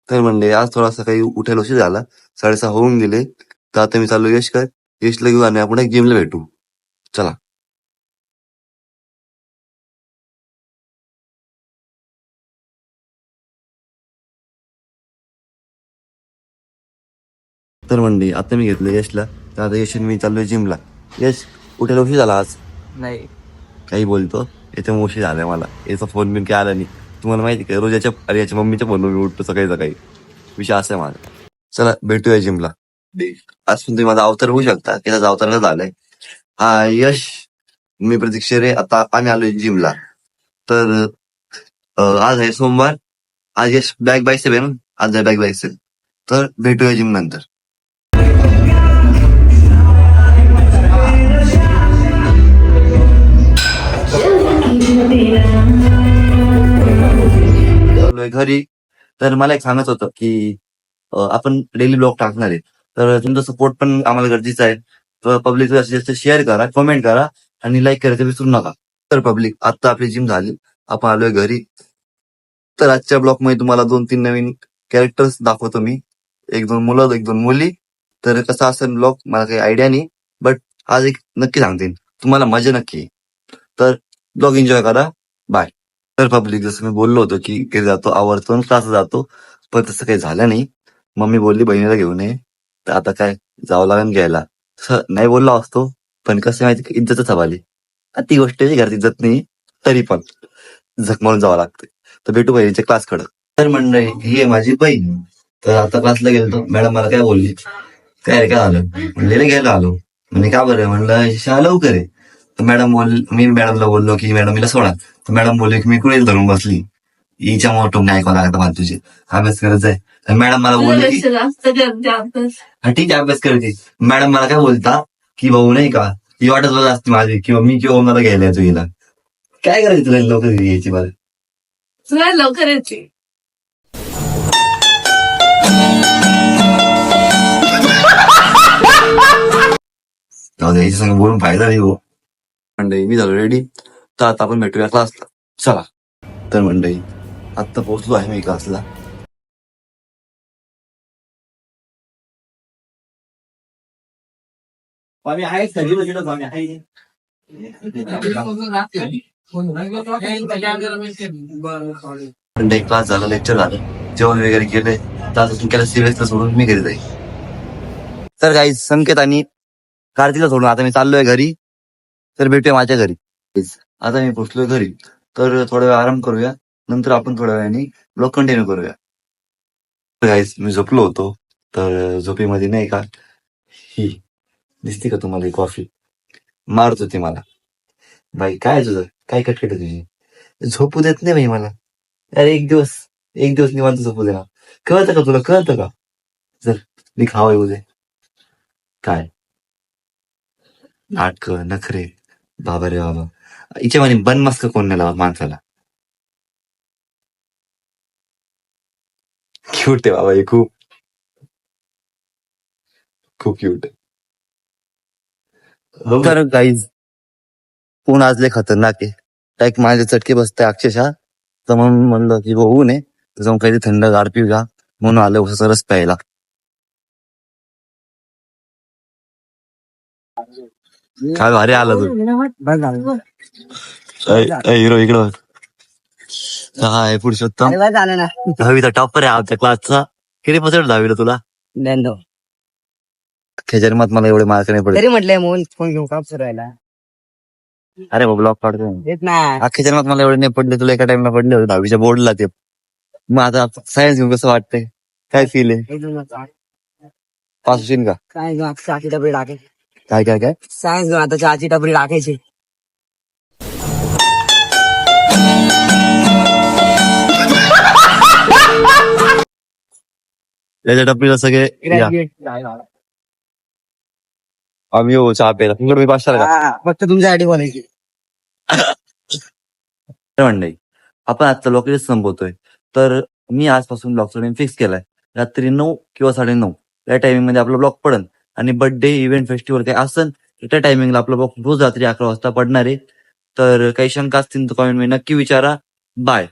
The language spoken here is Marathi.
तर म्हणले आज थोडासा काही उठायला उशीर झाला, 6:30 होऊन गेले. तर आता मी चाललो यशला घेऊ आणि आपण एक जिमला भेटू. चला. तर म्हणले आता मी घेतलं यशला, तर आता यश आणि मी चाललोय जिमला. यश उठायला उशीर झाला आज. नाही काही बोलतो याच्यामुळे उशीर झालाय मला. याचा फोन बिन काय आला नाही. तुम्हाला माहिती का रोज याच्या मम्मीच्या फोनवर मी उठतो सकाळी सकाळी. विषय असा आहे माझा. चला भेटूया जिमला. आज पण तुम्ही माझा अवतार होऊ शकता की त्याचा अवतार झालाय. हा यश, मी प्रतीक्षा रे. आता आम्ही आलोय जिमला. तर आज आहे सोमवार. आज यश बॅग बायसेप आहे ना, आज आहे बॅग बायसेप. तर भेटूया जिम नंतर. घरी. तर मला एक सांगत होतं की आपण डेली ब्लॉग टाकणार आहे, तर तुमचा सपोर्ट पण आम्हाला गरजेचा आहे. तर पब्लिक जास्तीत जास्त शेअर करा, कमेंट करा आणि लाईक करायचं विसरू नका. तर पब्लिक आता आपली जिम झाली, आपण आलोय घरी. तर आजच्या ब्लॉग मध्ये तुम्हाला 2-3 नवीन कॅरेक्टर्स दाखवतो मी. 1-2 मुलं, 1-2 मुली. तर कसा असेल ब्लॉग मला काही आयडिया नाही, बट आज एक नक्की सांगते, तुम्हाला मजा नक्की येईल. तर ब्लॉग एन्जॉय करा. बाय. तर पब्लिक जसं मी बोललो होतो की घरी जातो, आवडतो, क्लास जातो, पण तसं काही झालं नाही. मम्मी बोलली बहिणीला घेऊन ये, तर आता काय जावं लागेल घ्यायला. नाही बोललो असतो, पण कसं माहिती का, इज्जतच हवाली. ती गोष्ट घरात इज्जत नाही, तरी पण झक मारून जावं लागतं. तर भेटू बहिणीच्या क्लासकडं. तर मंडळी ही आहे माझी बहीण. तर आता क्लासला गेलो, मॅडम मला काय बोलली, काय रे काय झालं म्हणले, घ्यायला आलो. म्हणजे का बरं म्हणलं, शाळा लवकर आहे. तर मी मॅडमला बोललो की मॅडम मीला सोडा. तर मॅडम बोलले की मी कुठे धरून बसली, हिच्या मोठं टोमणे ऐकावं लागतं मला तुझे, अभ्यास करत जाय. तर मॅडम मला बोलले की हा ठीक आहे अभ्यास करते. मॅडम मला काय बोलता की भाऊ नाही का, ही वाटत बघत असते माझी किंवा मी किंवा मला घ्यायला येतो हिला. काय करायचं तुला लवकर घ्यायची मला, तुला लवकर येते. याच्या संग बोलून फायदा नाही हो. मंडळी मी झालो रेडी, तर आता आपण भेटूया क्लासला. चला. तर मंडळी आता पोहोचलो आहे मी क्लासला. मंडळी क्लास झाला, लेक्चर झालं, जेवण वगैरे केलंय. तर आता केलं सिरियसला सोडून मी घरी जाईल. तर काही संकेत आणि कार्तिकला सोडून आता मी चाललोय घरी. तर भेटूया माझ्या घरी. आता मी पोहोचलोय घरी, तर थोडा वेळ आराम करूया, नंतर आपण थोड्या वेळाने ब्लॉग कंटिन्यू करूया. गाईज मी झोपलो होतो, तर झोपेमध्ये नाही का ही दिसते का तुम्हाला ही कॉफी मारत होती मला. बाई काय तुझं काय कटकट तुझी, झोपू देत नाही बाई मला. अरे एक दिवस निवांत झोपू दे ना. कळतं का तुला, कळतं का? जर मी खावा येऊ दे. काय नाटक नखरे, बाबा रे बाबा. हिच्या म्हणे बनमस्क कोण नाही लावत माणसाला. क्यूट आहे बाबा, हे खूप खूप क्यूट आहे. तर गाईज ऊन आज लय खतरनाक आहे, लाईक माझे चटके बसताय अक्षरशः. तर म्हणून म्हणलं की होऊ नये, तर जाऊन काही थंड गार पिऊया, म्हणून आलं उसाचा रस प्यायला. काय भारी आला तू हिरो इकडं. हा आहे पुरुषोत्तम, 10वीचा टॉपर आहे आमच्या क्लासचा. किती पर्सेंट 10वीला तुला? अख्ख्या जन्मात मला एवढे मार्क नाही पडले. तरी म्हटलंय मोहन फोन घेऊन काम फिरायला. अरे ब्लॉक काढतो येत ना अख्ख्या जन्मात मला एवढे नाही पडले, तुला एका टाइमला पडले होते 10वीच्या बोर्डला ते. मग आता सायन्स घेऊन कसं वाटतंय, काय फील आहे, पास होशील का? काय घेऊन आता चहाची डबरी टाकायची. काय काय काय सायन्स घेऊन आता चहाची डबरी टाकायची. त्याच्या टप्पीला सगळे या. आम्ही हो चहा प्यायला, तुमकडे मी 500 का फक्त तुमच्यासाठी बोलायची. मंडळी आपण आजचा ब्लॉग इथेच संपवतोय. तर मी आजपासून ब्लॉगचा टाइम फिक्स केलाय, रात्री 9 किंवा 9:30 या टायमिंग मध्ये आपला ब्लॉग पडन. आणि बर्थडे इव्हेंट फेस्टिवल काही असन त्या टायमिंगला आपला ब्लॉग रोज रात्री 11 वाजता पडणार आहे. तर काही शंका असतील तर कमेंट मध्ये नक्की विचारा. बाय.